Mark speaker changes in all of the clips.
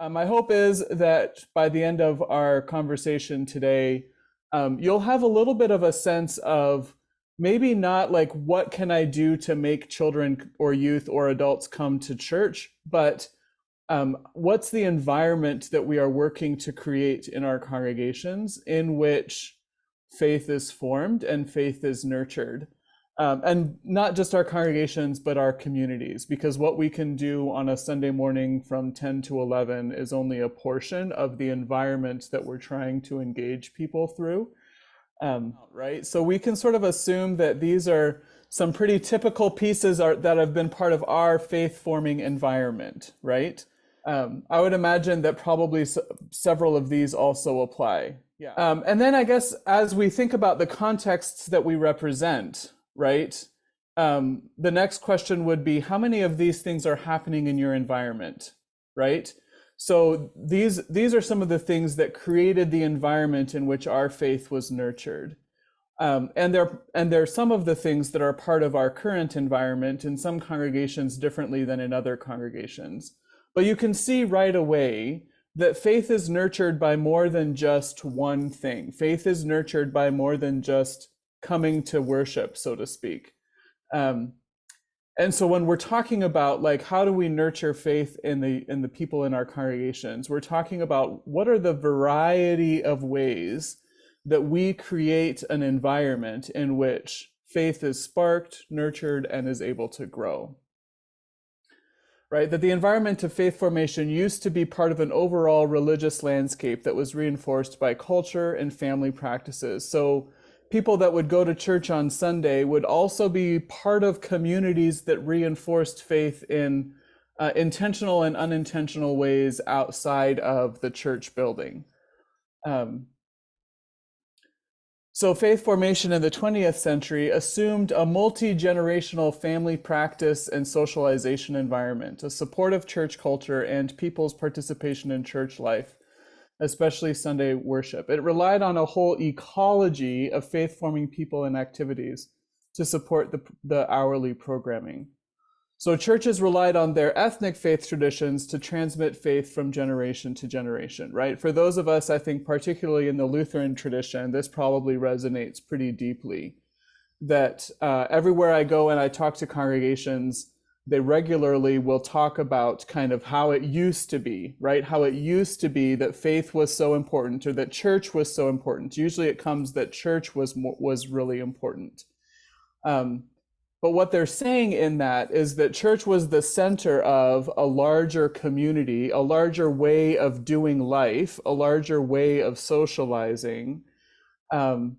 Speaker 1: My hope is that by the end of our conversation today, you'll have a little bit of a sense of maybe not like what can I do to make children or youth or adults come to church, but what's the environment that we are working to create in our congregations in which faith is formed and faith is nurtured. And not just our congregations, but our communities, because what we can do on a Sunday morning from 10 to 11 is only a portion of the environment that we're trying to engage people through. Right? So we can sort of assume that these are some pretty typical pieces that have been part of our faith-forming environment, right? I would imagine that probably several of these also apply. Yeah. And then I guess as we think about the contexts that we represent, right? The next question would be, how many of these things are happening in your environment, right? So these are some of the things that created the environment in which our faith was nurtured. And they're some of the things that are part of our current environment in some congregations differently than in other congregations. But you can see right away that faith is nurtured by more than just one thing. Faith is nurtured by more than just coming to worship, so to speak. And so when we're talking about like how do we nurture faith in the people in our congregations, we're talking about what are the variety of ways that we create an environment in which faith is sparked, nurtured, and is able to grow. Right? That the environment of faith formation used to be part of an overall religious landscape that was reinforced by culture and family practices. So people that would go to church on Sunday would also be part of communities that reinforced faith in intentional and unintentional ways outside of the church building. So faith formation in the 20th century assumed a multi-generational family practice and socialization environment, a supportive church culture, and people's participation in church life, especially Sunday worship. It relied on a whole ecology of faith-forming people and activities to support the hourly programming. So churches relied on their ethnic faith traditions to transmit faith from generation to generation, right? For those of us, I think, particularly in the Lutheran tradition, this probably resonates pretty deeply. That everywhere I go and I talk to congregations, they regularly will talk about kind of how it used to be, right? How it used to be that faith was so important or that church was so important. Usually it comes that church was really important. But what they're saying in that is that church was the center of a larger community, a larger way of doing life, a larger way of socializing. And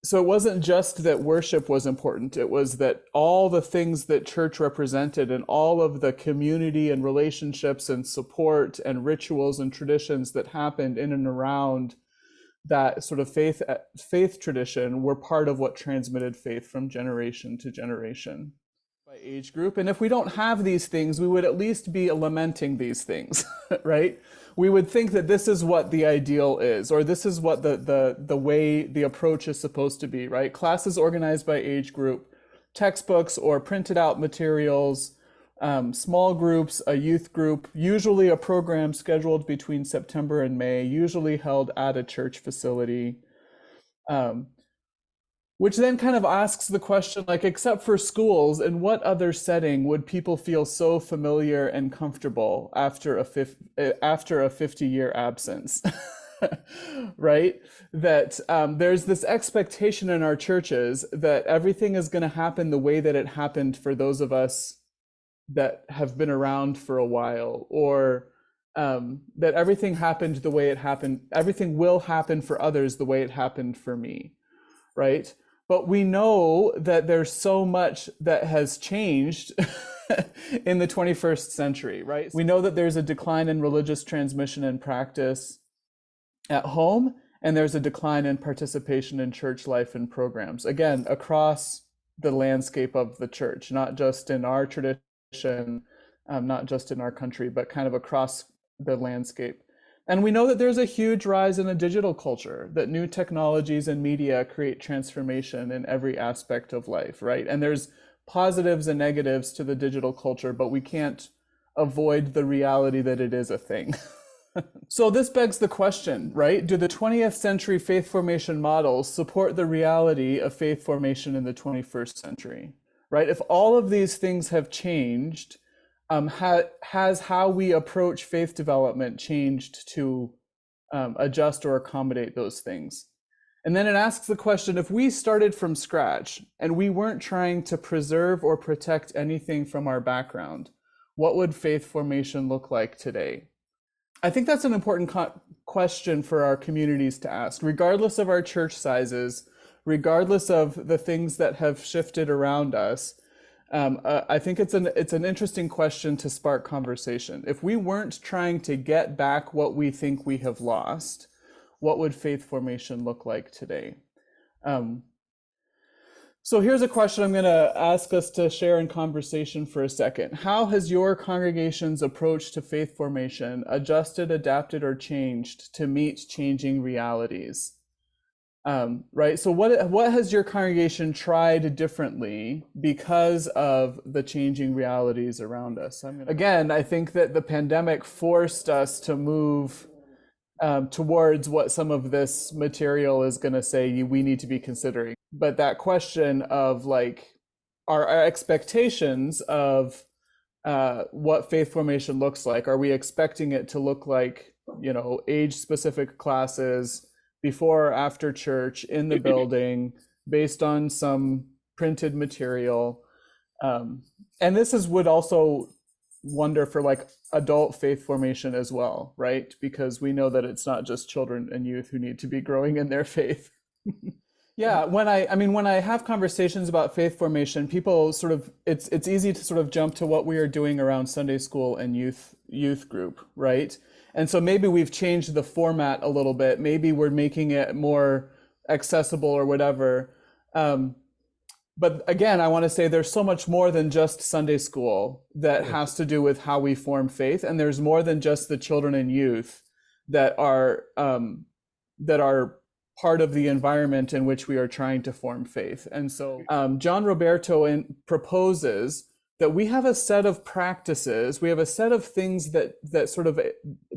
Speaker 1: so it wasn't just that worship was important. It was that all the things that church represented and all of the community and relationships and support and rituals and traditions that happened in and around that sort of faith tradition were part of what transmitted faith from generation to generation by age group. And if we don't have these things, we would at least be lamenting these things, right? We would think that this is what the ideal is, or this is what the way the approach is supposed to be, right? Classes organized by age group, textbooks or printed out materials, small groups, a youth group, usually a program scheduled between September and May, usually held at a church facility, which then kind of asks the question, like, except for schools, in what other setting would people feel so familiar and comfortable after a 50-year absence? Right? That there's this expectation in our churches that everything is going to happen the way that it happened for those of us that have been around for a while, or that everything happened the way it happened, everything will happen for others the way it happened for me, right? But we know that there's so much that has changed in the 21st century, right? We know that there's a decline in religious transmission and practice at home, and there's a decline in participation in church life and programs, again, across the landscape of the church, not just in our tradition, not just in our country, but kind of across the landscape. And we know that there's a huge rise in a digital culture, that new technologies and media create transformation in every aspect of life, right? And there's positives and negatives to the digital culture, but we can't avoid the reality that it is a thing. So this begs the question, right? Do the 20th century faith formation models support the reality of faith formation in the 21st century, right? If all of these things have changed, has how we approach faith development changed to adjust or accommodate those things? And then it asks the question, if we started from scratch and we weren't trying to preserve or protect anything from our background, what would faith formation look like today? I think that's an important question for our communities to ask, regardless of our church sizes, regardless of the things that have shifted around us. I think it's an interesting question to spark conversation. If we weren't trying to get back what we think we have lost, what would faith formation look like today? So here's a question I'm going to ask us to share in conversation for a second. How has your congregation's approach to faith formation adjusted, adapted, or changed to meet changing realities? Right. So what has your congregation tried differently because of the changing realities around us? Again, I think that the pandemic forced us to move towards what some of this material is going to say we need to be considering. But that question of like our expectations of what faith formation looks like, are we expecting it to look like, age-specific classes before or after church in the building based on some printed material? And this would also wonder for like adult faith formation as well, right? Because we know that it's not just children and youth who need to be growing in their faith. Yeah, when I have conversations about faith formation, people sort of, it's easy to sort of jump to what we are doing around Sunday school and youth group, right? And so maybe we've changed the format a little bit. Maybe we're making it more accessible or whatever. But again, I want to say there's so much more than just Sunday school that has to do with how we form faith, and there's more than just the children and youth that are part of the environment in which we are trying to form faith. And so John Roberto proposes that we have a set of practices, we have a set of things that sort of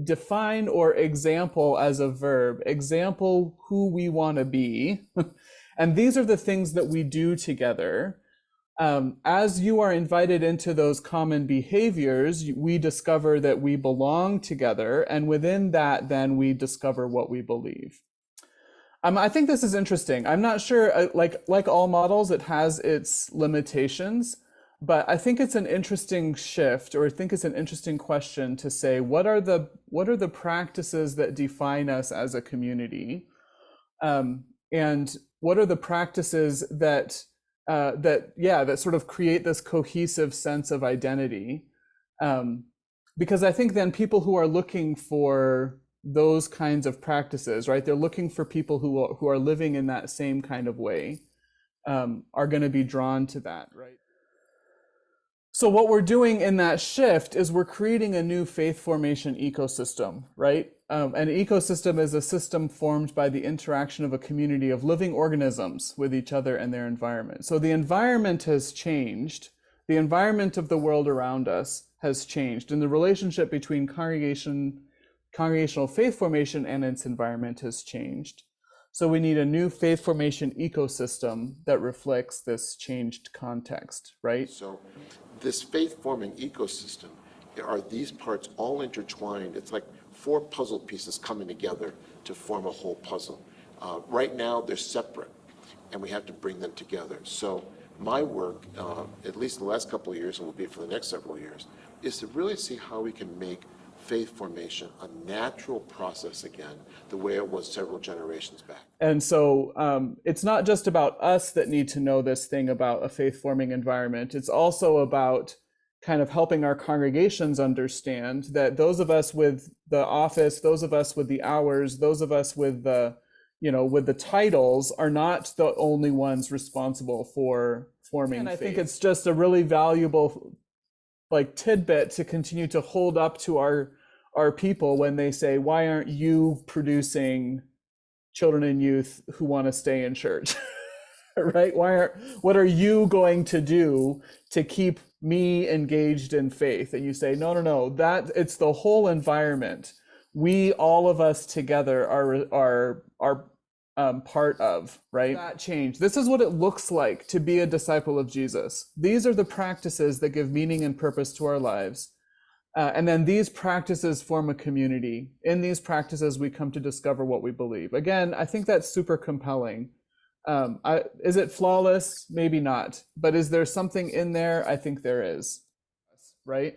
Speaker 1: define or example as a verb, example who we want to be. And these are the things that we do together. As you are invited into those common behaviors, we discover that we belong together. And within that, then we discover what we believe. I think this is interesting. I'm not sure, like all models, it has its limitations, but I think it's an interesting shift, or I think it's an interesting question to say, what are the practices that define us as a community? And what are the practices that sort of create this cohesive sense of identity? Because I think then people who are looking for those kinds of practices, right? They're looking for people who are living in that same kind of way, are going to be drawn to that, right? So what we're doing in that shift is we're creating a new faith formation ecosystem, right? An ecosystem is a system formed by the interaction of a community of living organisms with each other and their environment. So the environment has changed. The environment of the world around us has changed, and the relationship between congregational faith formation and its environment has changed. So we need a new faith formation ecosystem that reflects this changed context, right?
Speaker 2: So this faith forming ecosystem, are these parts all intertwined? It's like 4 puzzle pieces coming together to form a whole puzzle. Right now they're separate and we have to bring them together. So my work, at least the last couple of years, and will be for the next several years, is to really see how we can make faith formation a natural process again, the way it was several generations back.
Speaker 1: And so it's not just about us that need to know this thing about a faith forming environment. It's also about kind of helping our congregations understand that those of us with the office, those of us with the hours, those of us with the, with the titles are not the only ones responsible for forming faith. I think it's just a really valuable tidbit to continue to hold up to our people when they say, why aren't you producing children and youth who want to stay in church? right? What are you going to do to keep me engaged in faith? And you say, no, that it's the whole environment. We, all of us together are part of, right? That change. This is what it looks like to be a disciple of Jesus. These are the practices that give meaning and purpose to our lives. And then these practices form a community. In these practices, we come to discover what we believe. Again, I think that's super compelling. Is it flawless? Maybe not. But is there something in there? I think there is, right?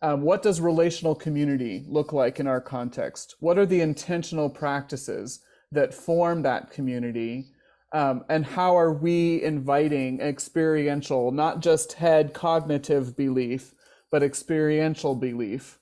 Speaker 1: What does relational community look like in our context? What are the intentional practices that form that community? And how are we inviting experiential, not just head cognitive belief, but experiential belief,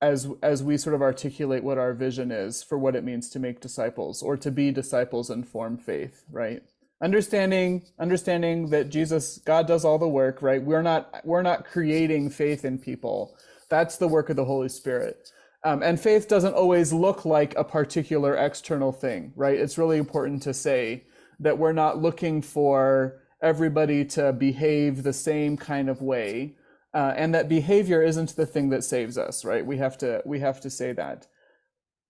Speaker 1: as we sort of articulate what our vision is for what it means to make disciples or to be disciples and form faith, right? Understanding that God does all the work, right? We're not creating faith in people. That's the work of the Holy Spirit. And faith doesn't always look like a particular external thing, right? It's really important to say that we're not looking for everybody to behave the same kind of way. And that behavior isn't the thing that saves us, right? We have to say that.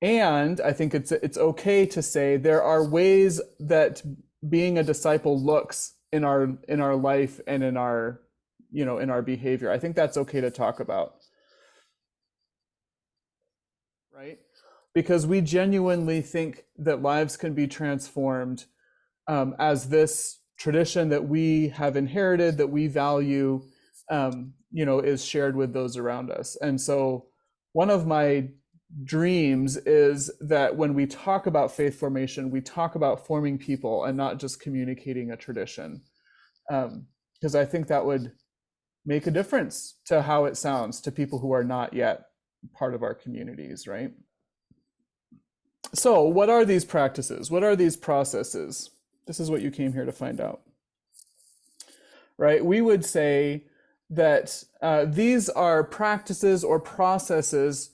Speaker 1: And I think it's okay to say there are ways that being a disciple looks in our life and in our behavior. I think that's okay to talk about, right? Because we genuinely think that lives can be transformed as this tradition that we have inherited, that we value, is shared with those around us. And so one of my dreams is that when we talk about faith formation, we talk about forming people and not just communicating a tradition. Because I think that would make a difference to how it sounds to people who are not yet part of our communities, right? So what are these practices? What are these processes? This is what you came here to find out, right? We would say that these are practices or processes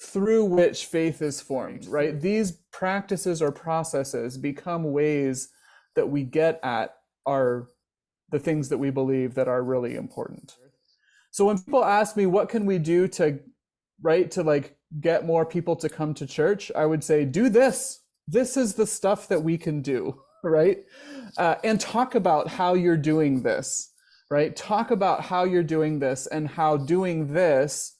Speaker 1: through which faith is formed, right? These practices or processes become ways that we get at the things that we believe that are really important. So when people ask me, what can we do to get more people to come to church? I would say, do this. This is the stuff that we can do, right? And talk about how you're doing this. Right? Talk about how you're doing this and how doing this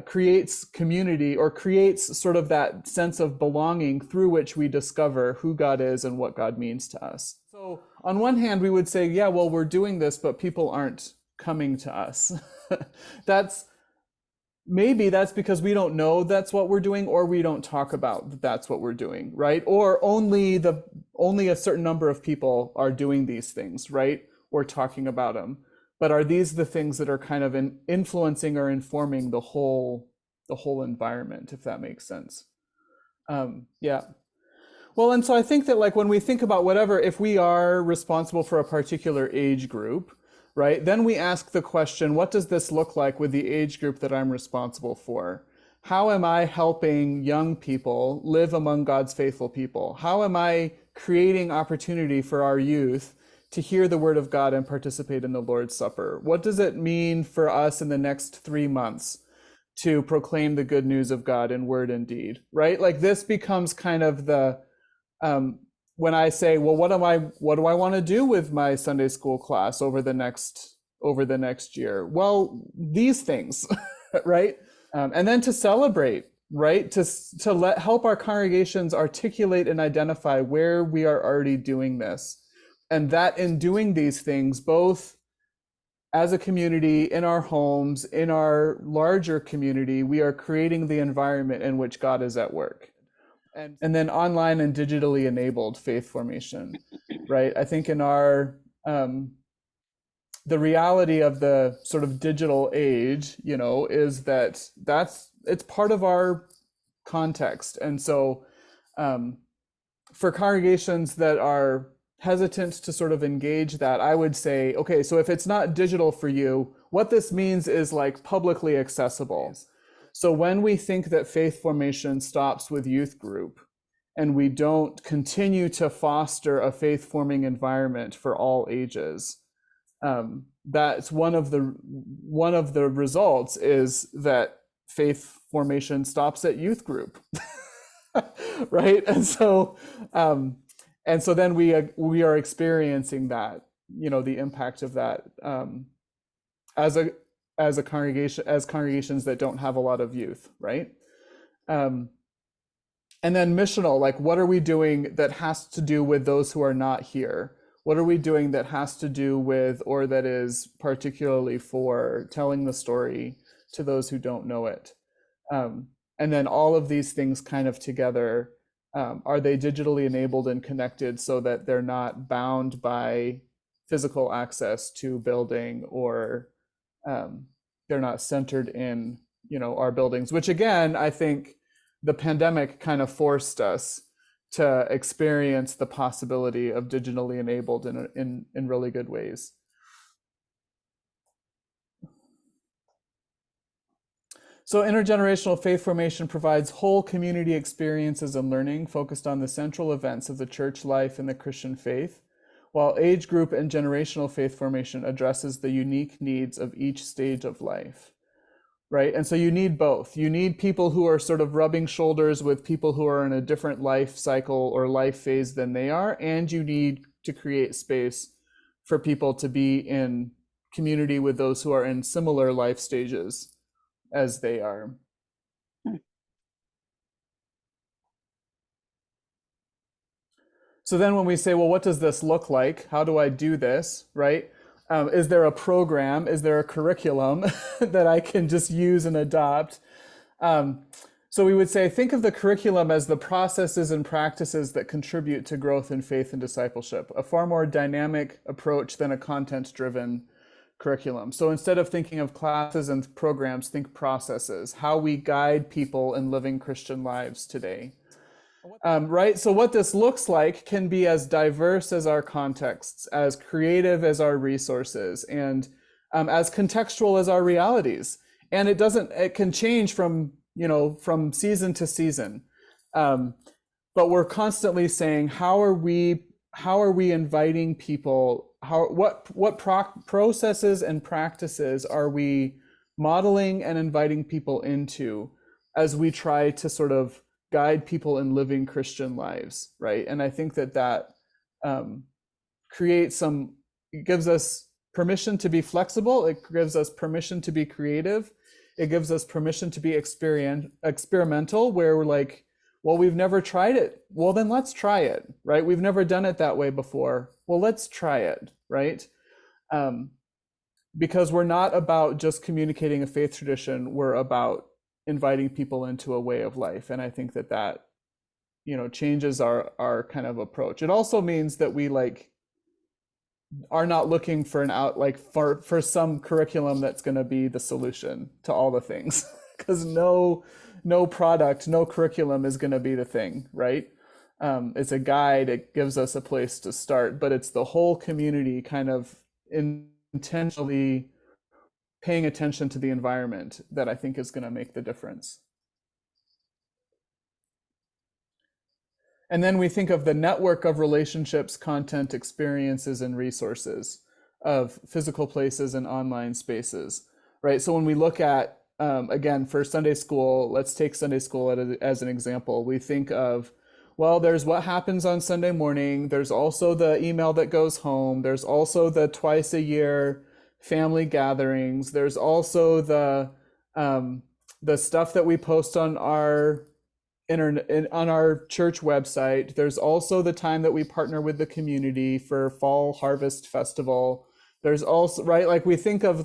Speaker 1: creates community or creates sort of that sense of belonging through which we discover who God is and what God means to us. So on one hand, we would say, yeah, well, we're doing this, but people aren't coming to us. That's because we don't know that's what we're doing, or we don't talk about that's what we're doing, right? Or only a certain number of people are doing these things, right? Or talking about them. But are these the things that are kind of influencing or informing the whole environment, if that makes sense? Yeah. Well, and so I think that when we think about if we are responsible for a particular age group, right, then we ask the question, what does this look like with the age group that I'm responsible for? How am I helping young people live among God's faithful people? How am I creating opportunity for our youth to hear the word of God and participate in the Lord's Supper? What does it mean for us in the next 3 months to proclaim the good news of God in word and deed, right? This becomes kind of the, when I say, well, what do I want to do with my Sunday school class over the next year? Well, these things, right? And then to celebrate, right? To help our congregations articulate and identify where we are already doing this. And that in doing these things, both as a community, in our homes, in our larger community, we are creating the environment in which God is at work. And then online and digitally enabled faith formation, right? I think in our, the reality of the sort of digital age, is that it's part of our context. And so for congregations that are hesitant to sort of engage that, I would say, okay, so if it's not digital for you, what this means is publicly accessible. So when we think that faith formation stops with youth group and we don't continue to foster a faith-forming environment for all ages, that's one of the results is that faith formation stops at youth group, right? And so then we are experiencing that, the impact of that, as a congregation, as congregations that don't have a lot of youth, right? And then missional, like what are we doing that has to do with those who are not here? What are we doing that has to do with, or that is particularly for telling the story to those who don't know it? And then all of these things kind of together, are they digitally enabled and connected so that they're not bound by physical access to building, or they're not centered in, our buildings, which again, I think the pandemic kind of forced us to experience the possibility of digitally enabled in really good ways. So intergenerational faith formation provides whole community experiences and learning focused on the central events of the church life and the Christian faith, while age group and generational faith formation addresses the unique needs of each stage of life. Right? And so you need both. You need people who are sort of rubbing shoulders with people who are in a different life cycle or life phase than they are. And you need to create space for people to be in community with those who are in similar life stages as they are. So then when we say, well, what does this look like? How do I do this, right? Is there a program? Is there a curriculum that I can just use and adopt? So we would say, think of the curriculum as the processes and practices that contribute to growth in faith and discipleship, a far more dynamic approach than a content-driven curriculum. So instead of thinking of classes and programs, think processes, how we guide people in living Christian lives today. Right? So what this looks like can be as diverse as our contexts, as creative as our resources, and as contextual as our realities. And it can change from season to season. But we're constantly saying, how are we inviting people? What processes and practices are we modeling and inviting people into as we try to sort of guide people in living Christian lives, right? And I think that it gives us permission to be flexible. It gives us permission to be creative. It gives us permission to be experimental, where we're like, well, we've never tried it. Well, then let's try it, right? We've never done it that way before. Well, let's try it, right? Because we're not about just communicating a faith tradition. We're about inviting people into a way of life. And I think that changes our kind of approach. It also means that we are not looking for for some curriculum that's going to be the solution to all the things, because no product, no curriculum is going to be the thing, right? It's a guide. It gives us a place to start, but it's the whole community kind of intentionally paying attention to the environment that I think is going to make the difference. And then we think of the network of relationships, content, experiences, and resources of physical places and online spaces, right? So when we look at, again, for Sunday school, let's take Sunday school as an example. We think of, well, there's what happens on Sunday morning. There's also the email that goes home. There's also the twice a year family gatherings. There's also the stuff that we post on our on our church website. There's also the time that we partner with the community for Fall Harvest Festival. There's also, right, like we think of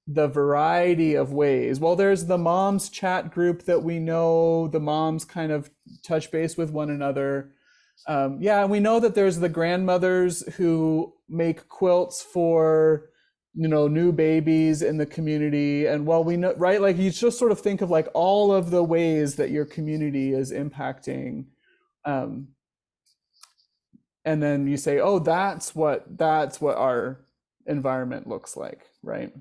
Speaker 1: the variety of ways. Well, there's the moms chat group that we know the moms kind of touch base with one another. And we know that there's the grandmothers who make quilts for new babies in the community. And well, we know, right, like you just sort of think of all of the ways that your community is impacting, and then you say, oh, that's what our environment looks like, right?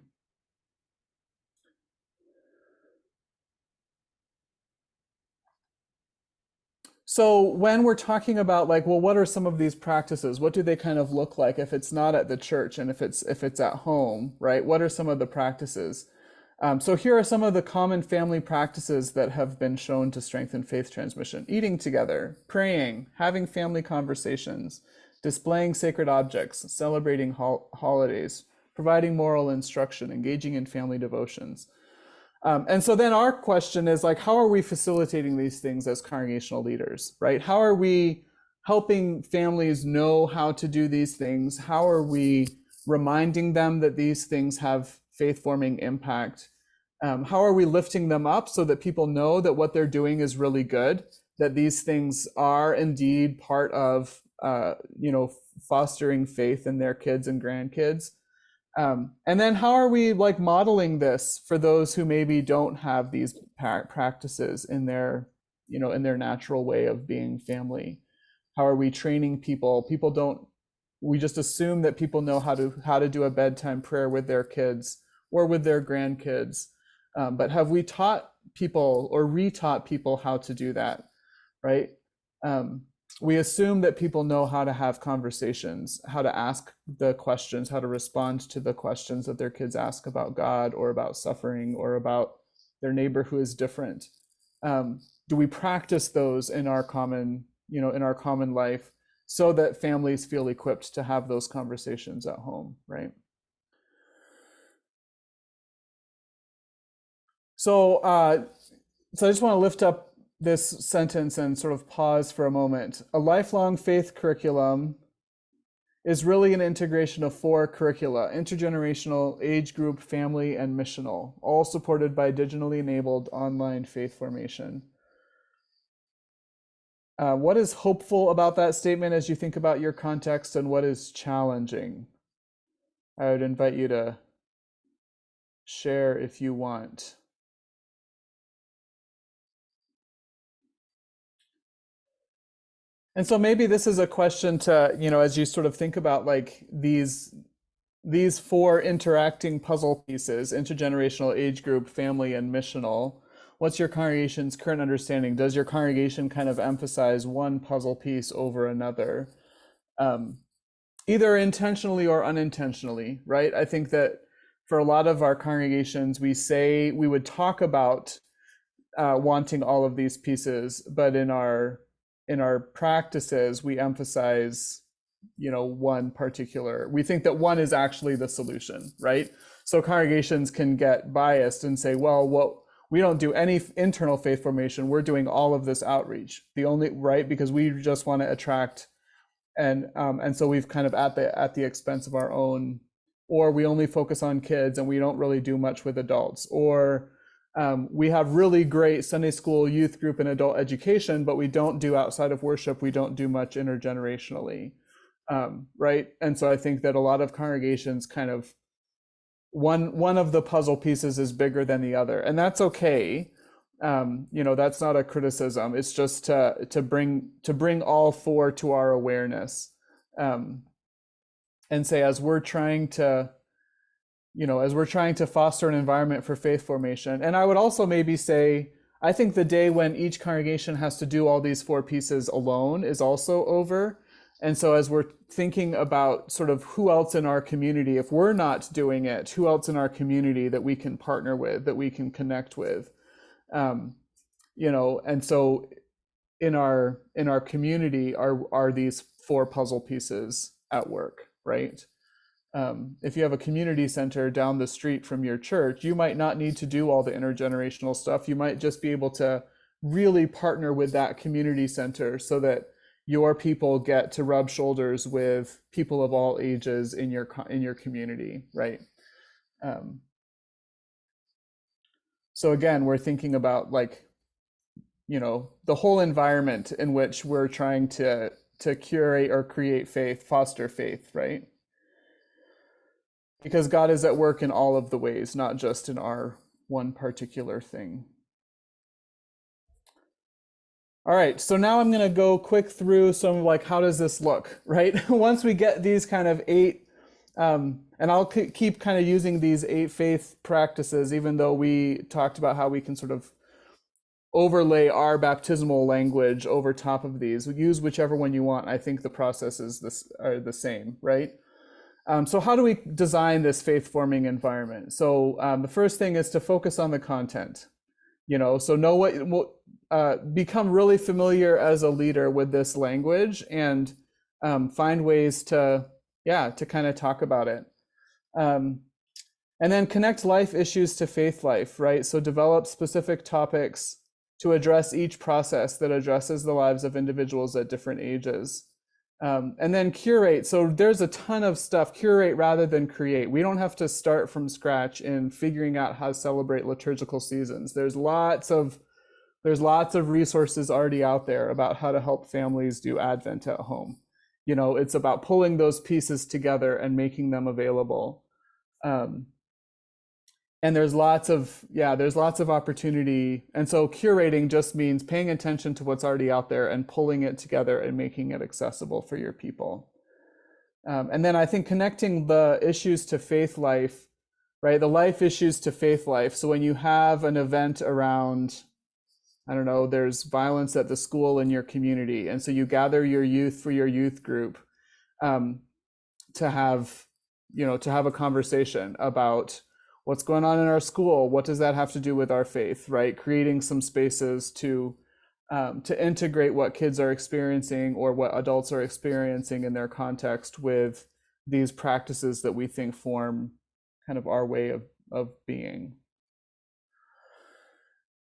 Speaker 1: So when we're talking about like, well, what are some of these practices? What do they kind of look like if it's not at the church and if it's at home, right? What are some of the practices? So here are some of the common family practices that have been shown to strengthen faith transmission: eating together, praying, having family conversations, displaying sacred objects, celebrating holidays, providing moral instruction, engaging in family devotions. And so then our question is like, how are we facilitating these things as congregational leaders, right? How are we helping families know how to do these things? How are we reminding them that these things have faith-forming impact? How are we lifting them up so that people know that what they're doing is really good, that these things are indeed part of, fostering faith in their kids and grandkids? And then how are we like modeling this for those who maybe don't have these practices in their, in their natural way of being family? How are we training people? We just assume that people know how to do a bedtime prayer with their kids or with their grandkids. But have we taught people or retaught people how to do that, right? We assume that people know how to have conversations, how to ask the questions, how to respond to the questions that their kids ask about God or about suffering or about their neighbor who is different. Do we practice those in our common, in our common life so that families feel equipped to have those conversations at home, right? So I just want to lift up this sentence and sort of pause for a moment. A lifelong faith curriculum is really an integration of 4 curricula: intergenerational, age group, family, and missional, all supported by digitally enabled online faith formation. What is hopeful about that statement as you think about your context, and what is challenging? I would invite you to share if you want. And so maybe this is a question to, as you sort of think about like these 4 interacting puzzle pieces: intergenerational, age group, family, and missional. What's your congregation's current understanding? Does your congregation kind of emphasize one puzzle piece over another? Either intentionally or unintentionally, right? I think that for a lot of our congregations, we would talk about wanting all of these pieces, but in our practices, we emphasize, one particular. We think that one is actually the solution, right? So congregations can get biased and say, well, we don't do any internal faith formation. We're doing all of this outreach. Right? Because we just want to attract, and so we've kind of at the expense of our own, or we only focus on kids and we don't really do much with adults, or we have really great Sunday school, youth group, and adult education, but we don't do outside of worship. We don't do much intergenerationally, right? And so I think that a lot of congregations kind of, one of the puzzle pieces is bigger than the other, and that's okay. That's not a criticism. It's just to bring all 4 to our awareness, and say, as we're trying to foster an environment for faith formation. And I would also maybe say, I think the day when each congregation has to do all these 4 pieces alone is also over. And so as we're thinking about sort of who else in our community, if we're not doing it, who else in our community that we can partner with, that we can connect with, and so in our community are these 4 puzzle pieces at work, right? If you have a community center down the street from your church, you might not need to do all the intergenerational stuff. You might just be able to really partner with that community center so that your people get to rub shoulders with people of all ages in your community, right? So again, we're thinking about like, the whole environment in which we're trying to curate or create faith, foster faith, right? Because God is at work in all of the ways, not just in our one particular thing. All right, so now I'm gonna go quick through some like, how does this look, right? Once we get these kind of 8, and I'll keep kind of using these 8 faith practices, even though we talked about how we can sort of overlay our baptismal language over top of these. Use whichever one you want. I think the processes are the same, right? So how do we design this faith-forming environment? So the first thing is to focus on the content. So know become really familiar as a leader with this language, and find ways to kind of talk about it. And then connect life issues to faith life, right? So develop specific topics to address each process that addresses the lives of individuals at different ages. And then curate. So there's a ton of stuff. Curate rather than create. We don't have to start from scratch in figuring out how to celebrate liturgical seasons. There's lots of resources already out there about how to help families do Advent at home. It's about pulling those pieces together and making them available. And there's lots of opportunity. And so curating just means paying attention to what's already out there and pulling it together and making it accessible for your people. And then I think connecting the issues to faith life, right? The life issues to faith life. So when you have an event around, I don't know, there's violence at the school in your community. And so you gather your youth for your youth group to have a conversation about what's going on in our school. What does that have to do with our faith, right? Creating some spaces to integrate what kids are experiencing or what adults are experiencing in their context with these practices that we think form kind of our way of being.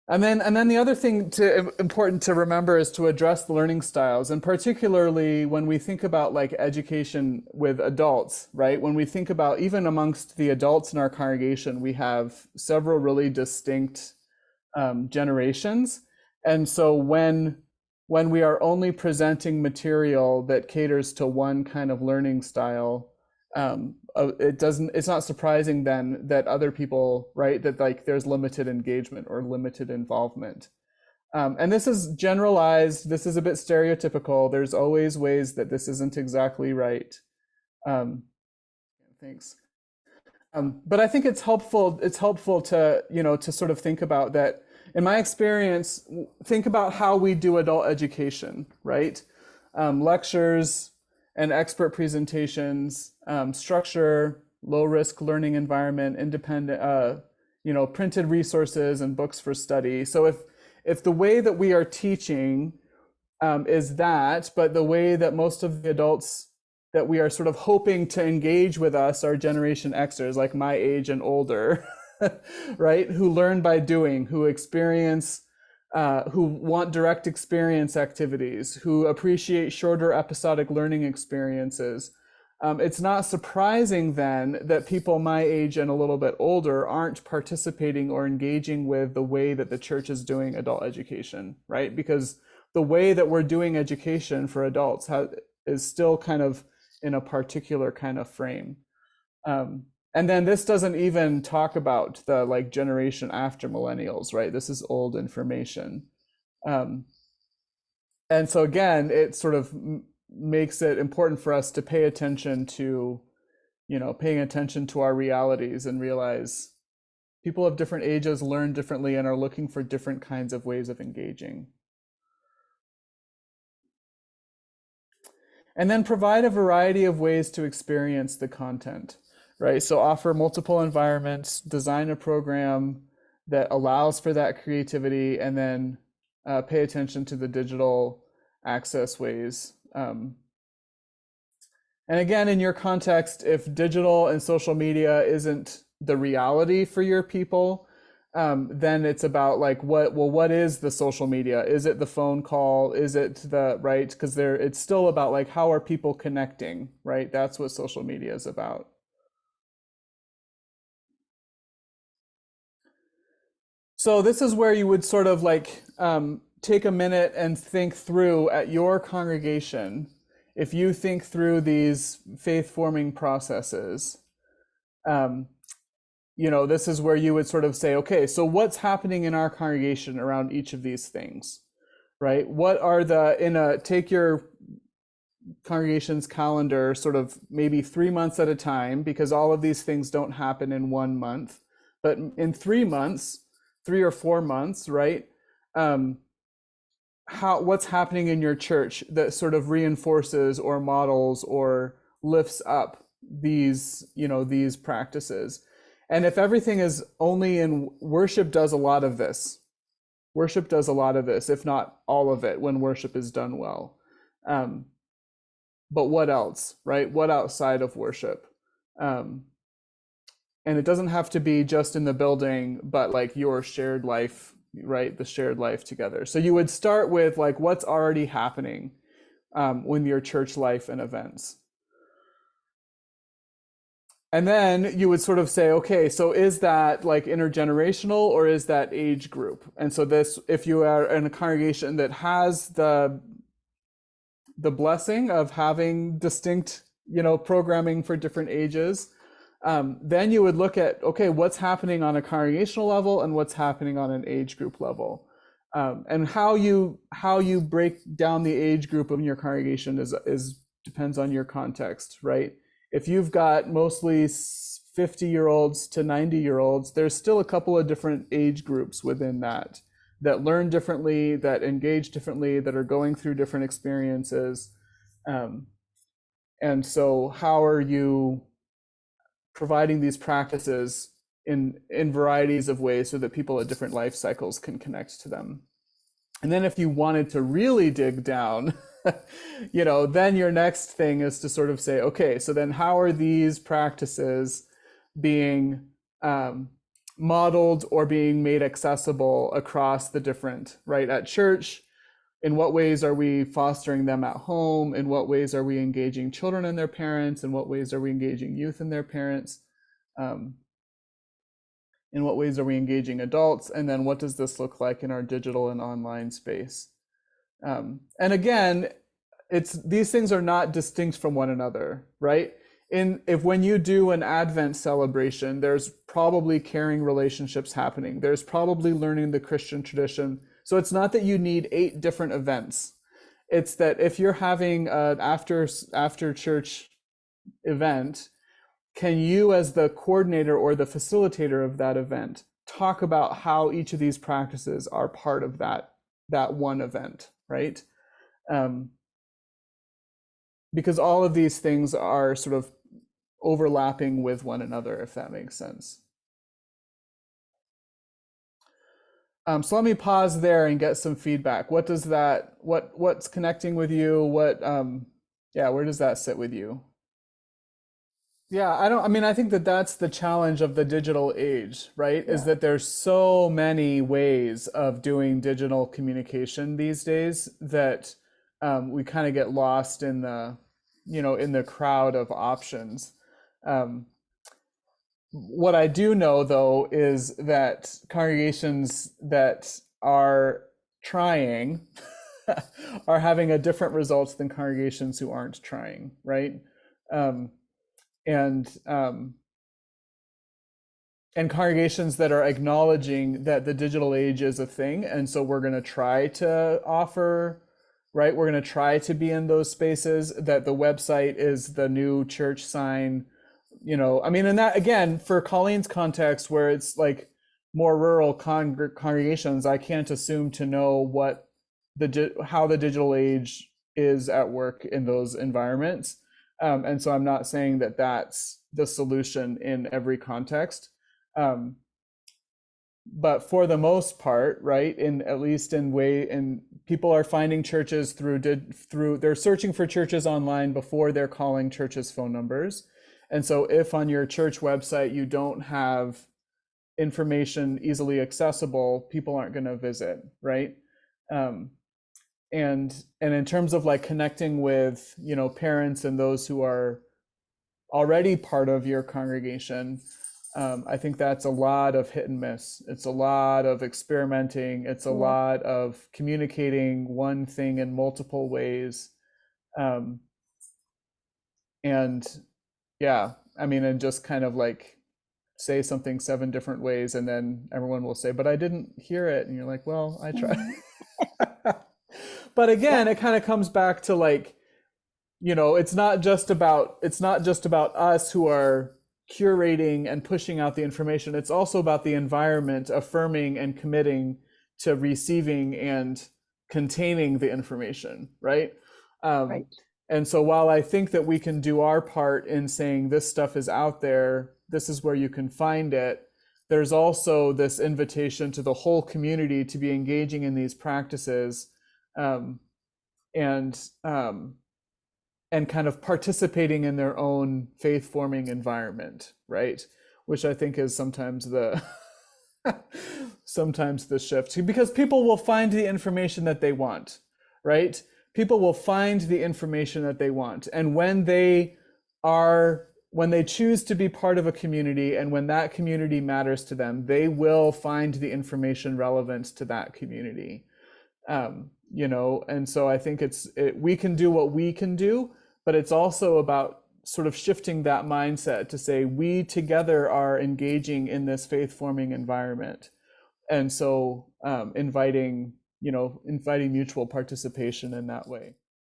Speaker 1: And then the other thing important to remember is to address the learning styles, and particularly when we think about like education with adults, right? When we think about even amongst the adults in our congregation, we have several really distinct generations. And so when we are only presenting material that caters to one kind of learning style, it's not surprising then that other people, right, that like there's limited engagement or limited involvement. And this is generalized, this is a bit stereotypical. There's always ways that this isn't exactly right. Thanks. But I think it's helpful to, to sort of think about that. In my experience, think about how we do adult education, right? Lectures and expert presentations, structure, low-risk learning environment, independent, printed resources and books for study. So if the way that we are teaching is that, but the way that most of the adults that we are sort of hoping to engage with us are Generation Xers, like my age and older, right? Who learn by doing, who experience, who want direct experience activities, who appreciate shorter episodic learning experiences. It's not surprising then that people my age and a little bit older aren't participating or engaging with the way that the church is doing adult education, right? Because the way that we're doing education for adults is still kind of in a particular kind of frame. And then this doesn't even talk about the like generation after millennials, right? This is old information. And so again, it sort of makes it important for us to pay attention to, paying attention to our realities and realize people of different ages learn differently and are looking for different kinds of ways of engaging. And then provide a variety of ways to experience the content, right? So offer multiple environments, design a program that allows for that creativity, and then pay attention to the digital access ways. And again, in your context, if digital and social media isn't the reality for your people, then it's about like, what is the social media? Is it the phone call? Is it right? Because it's still about like, how are people connecting, right? That's what social media is about. So this is where you would sort of like take a minute and think through at your congregation, if you think through these faith-forming processes, this is where you would sort of say, okay, so what's happening in our congregation around each of these things, right? What are take your congregation's calendar sort of maybe 3 months at a time, because all of these things don't happen in 1 month, but in 3 months, 3 or 4 months, right? um, what's happening in your church that sort of reinforces or models or lifts up these, these practices. And if everything is only in worship, does a lot of this. Worship does a lot of this, if not all of it, when worship is done well. But what else, right? What outside of worship? And it doesn't have to be just in the building, but like your shared life, right? The shared life together. So you would start with like what's already happening when your church life and events. And then you would sort of say, okay, so is that like intergenerational or is that age group? And so this, if you are in a congregation that has the blessing of having distinct, programming for different ages, then you would look at, okay, what's happening on a congregational level and what's happening on an age group level. And how you break down the age group of your congregation is depends on your context, right? If you've got mostly 50-year-olds to 90-year-olds, there's still a couple of different age groups within that learn differently, that engage differently, that are going through different experiences. And so how are you providing these practices in varieties of ways so that people at different life cycles can connect to them? And then if you wanted to really dig down, then your next thing is to sort of say, okay, so then how are these practices being modeled or being made accessible across the different, right? At church, in what ways are we fostering them at home? In what ways are we engaging children and their parents? In what ways are we engaging youth and their parents? In what ways are we engaging adults? And then what does this look like in our digital and online space? And again, these things are not distinct from one another, right? When you do an Advent celebration, there's probably caring relationships happening. There's probably learning the Christian tradition. So it's not that you need 8 different events. It's that if you're having an after church event, can you, as the coordinator or the facilitator of that event, talk about how each of these practices are part of that one event, right? Because all of these things are sort of overlapping with one another, if that makes sense. So let me pause there and get some feedback. What does what's connecting with you? Where does that sit with you? Yeah, I think that that's the challenge of the digital age, right? Yeah. Is that there's so many ways of doing digital communication these days that we kind of get lost in the, in the crowd of options. What I do know, though, is that congregations that are trying are having a different results than congregations who aren't trying, right? And congregations that are acknowledging that the digital age is a thing, and so we're going to try to offer, right? We're going to try to be in those spaces, that the website is the new church sign, and that, again, for Colleen's context, where it's like more rural congregations, I can't assume to know how the digital age is at work in those environments. And so I'm not saying that that's the solution in every context. But for the most part, right, people are finding churches through they're searching for churches online before they're calling churches' phone numbers. And so if on your church website you don't have information easily accessible, people aren't going to visit, right? And in terms of like connecting with, parents and those who are already part of your congregation, I think that's a lot of hit and miss. It's a lot of experimenting. It's a lot of communicating one thing in multiple ways. And just kind of like say something 7 different ways, and then everyone will say, but I didn't hear it. And you're like, well, I tried. But again, it kind of comes back to like, it's not just about us who are curating and pushing out the information. It's also about the environment affirming and committing to receiving and containing the information, right?
Speaker 3: Right.
Speaker 1: And so while I think that we can do our part in saying this stuff is out there, this is where you can find it, there's also this invitation to the whole community to be engaging in these practices, and kind of participating in their own faith-forming environment, right? Which I think is sometimes the sometimes the shift, because people will find the information that they want, right? People will find the information that they want, and when they choose to be part of a community, and when that community matters to them, they will find the information relevant to that community. And so I think we can do what we can do, but it's also about sort of shifting that mindset to say we together are engaging in this faith-forming environment, and so inviting mutual participation in that way.